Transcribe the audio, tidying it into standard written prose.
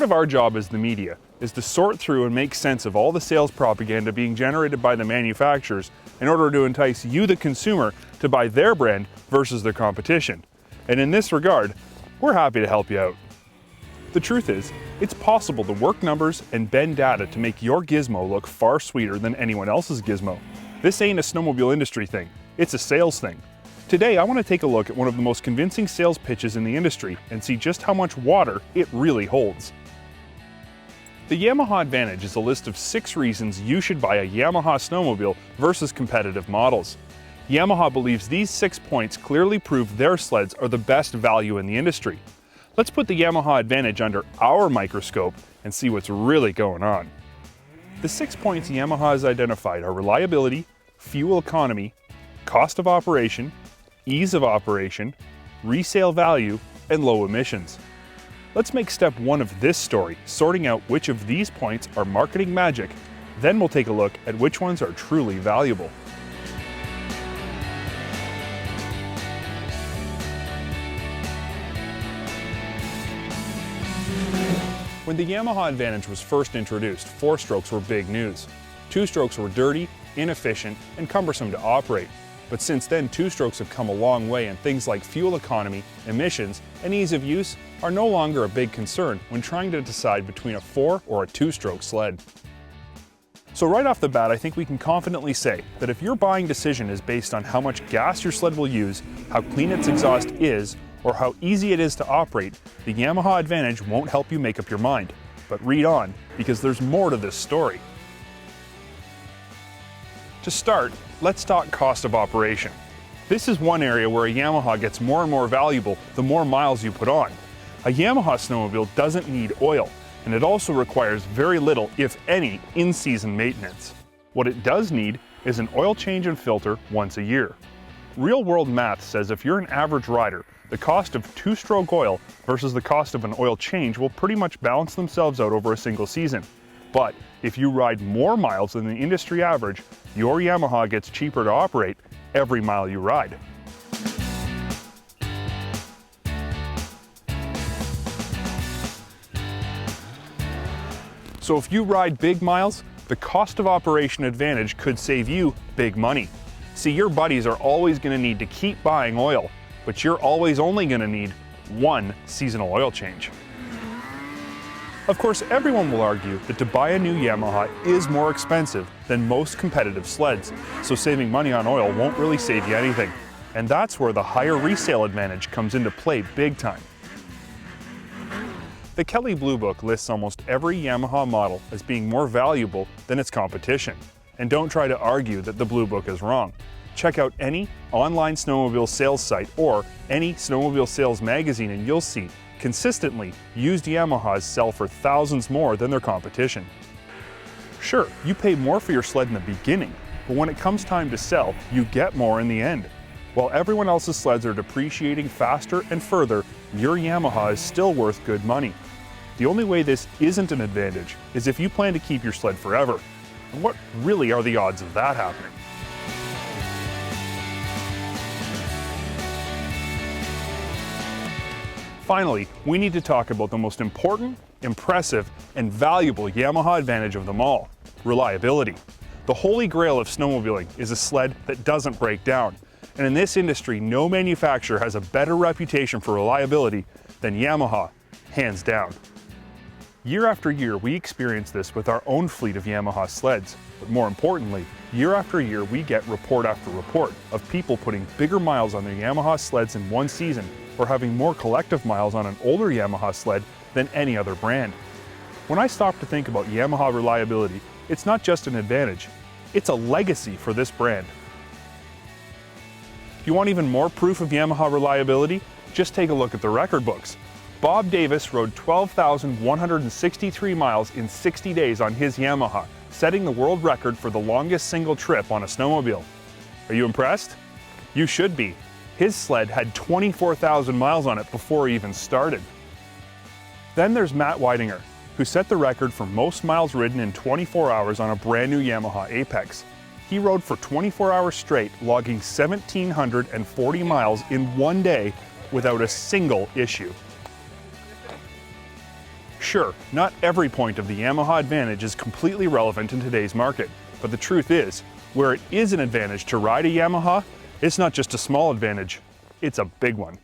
of our job as the media is to sort through and make sense of all the sales propaganda being generated by the manufacturers in order to entice you, the consumer, to buy their brand versus their competition. And in this regard, we're happy to help you out. The truth is, it's possible to work numbers and bend data to make your gizmo look far sweeter than anyone else's gizmo. This ain't a snowmobile industry thing, it's a sales thing. Today, I want to take a look at one of the most convincing sales pitches in the industry and see just how much water it really holds. The Yamaha Advantage is a list of 6 reasons you should buy a Yamaha snowmobile versus competitive models. Yamaha believes these 6 points clearly prove their sleds are the best value in the industry. Let's put the Yamaha Advantage under our microscope and see what's really going on. The 6 points Yamaha has identified are reliability, fuel economy, cost of operation, ease of operation, resale value, and low emissions. Let's make step 1 of this story, sorting out which of these points are marketing magic. Then we'll take a look at which ones are truly valuable. When the Yamaha Advantage was first introduced, 4-strokes were big news. 2-strokes were dirty, inefficient, and cumbersome to operate. But since then, 2-strokes have come a long way, and things like fuel economy, emissions, and ease of use are no longer a big concern when trying to decide between a 4 or a 2-stroke sled. So right off the bat, I think we can confidently say that if your buying decision is based on how much gas your sled will use, how clean its exhaust is, or how easy it is to operate, the Yamaha Advantage won't help you make up your mind. But read on, because there's more to this story. To start, let's talk cost of operation. This is one area where a Yamaha gets more and more valuable the more miles you put on. A Yamaha snowmobile doesn't need oil, and it also requires very little, if any, in-season maintenance. What it does need is an oil change and filter once a year. Real-world math says if you're an average rider, the cost of 2-stroke oil versus the cost of an oil change will pretty much balance themselves out over a single season. But if you ride more miles than the industry average, your Yamaha gets cheaper to operate every mile you ride. So if you ride big miles, the cost of operation advantage could save you big money. See, your buddies are always going to need to keep buying oil, but you're always only going to need one seasonal oil change. Of course, everyone will argue that to buy a new Yamaha is more expensive than most competitive sleds, so saving money on oil won't really save you anything. And that's where the higher resale advantage comes into play big time. The Kelley Blue Book lists almost every Yamaha model as being more valuable than its competition. And don't try to argue that the Blue Book is wrong. Check out any online snowmobile sales site or any snowmobile sales magazine and you'll see consistently used Yamahas sell for thousands more than their competition. Sure, you pay more for your sled in the beginning, but when it comes time to sell, you get more in the end. While everyone else's sleds are depreciating faster and further, your Yamaha is still worth good money. The only way this isn't an advantage is if you plan to keep your sled forever. And what really are the odds of that happening? Finally, we need to talk about the most important, impressive, and valuable Yamaha advantage of them all: reliability. The holy grail of snowmobiling is a sled that doesn't break down. And in this industry, no manufacturer has a better reputation for reliability than Yamaha, hands down. Year after year, we experience this with our own fleet of Yamaha sleds. But more importantly, year after year, we get report after report of people putting bigger miles on their Yamaha sleds in one season, or having more collective miles on an older Yamaha sled than any other brand. When I stop to think about Yamaha reliability, it's not just an advantage, it's a legacy for this brand. If you want even more proof of Yamaha reliability, just take a look at the record books. Bob Davis rode 12,163 miles in 60 days on his Yamaha, setting the world record for the longest single trip on a snowmobile. Are you impressed? You should be. His sled had 24,000 miles on it before he even started. Then there's Matt Weidinger, who set the record for most miles ridden in 24 hours on a brand new Yamaha Apex. He rode for 24 hours straight, logging 1,740 miles in one day without a single issue. Sure, not every point of the Yamaha Advantage is completely relevant in today's market, but the truth is, where it is an advantage to ride a Yamaha, it's not just a small advantage, it's a big one.